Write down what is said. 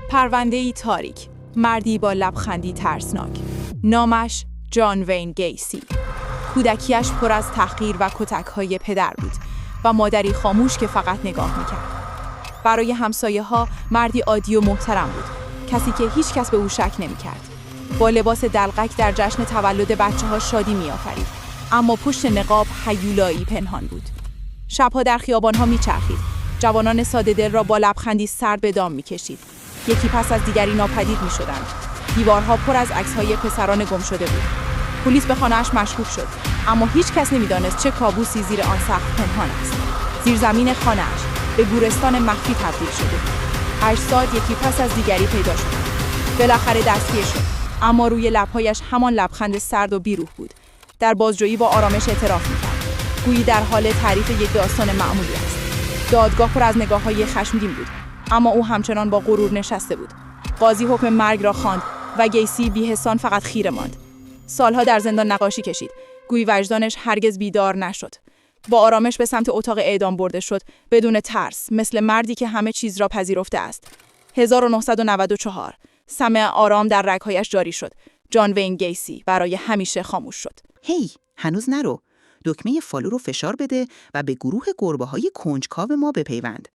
پرونده‌ای تاریک، مردی با لبخندی ترسناک. نامش جان وین گیسی. کودکیش پر از تحقیر و کتک‌های پدر بود و مادری خاموش که فقط نگاه می‌کرد. برای همسایه‌ها مردی عادی و محترم بود، کسی که هیچ کس به او شک نمی‌کرد. با لباس دلقک در جشن تولد بچه‌ها شادی می‌آفرید، اما پشت نقاب هیولایی پنهان بود. شب‌ها در خیابان‌ها می‌چرخید، جوانان ساده‌دل را با لبخندی سرد به دام می‌کشید. یکی پس از دیگری ناپدید می‌شدند. دیوارها پر از عکس‌های پسران گم شده بود. پلیس به خانه‌اش مشکوک شد، اما هیچ کس نمی‌دانست چه کابوسی زیر آن سقف پنهان است. زیرزمین خانه‌اش به گورستان مخفی تبدیل شده بود. اجساد یکی پس از دیگری پیدا شدند. بالاخره دستگیر شد، اما روی لب‌هایش همان لبخند سرد و بیروح بود. در بازجویی با آرامش اعتراف می‌کرد، گویی در حال تعریف یک داستان معمولی است. دادگاه پر از نگاه‌های خشمگین بود، اما او همچنان با غرور نشسته بود. قاضی حکم مرگ را خواند و گیسی بی‌حسان فقط خیره ماند. سالها در زندان نقاشی کشید، گویی وجدانش هرگز بیدار نشد. با آرامش به سمت اتاق اعدام برده شد، بدون ترس، مثل مردی که همه چیز را پذیرفته است. 1994 سمع آرام در رگ‌هایش جاری شد. جان وین گیسی برای همیشه خاموش شد. هی، هنوز نرو. دکمه فالو رو فشار بده و به گروه گربه‌های کنجکاو ما بپیوند.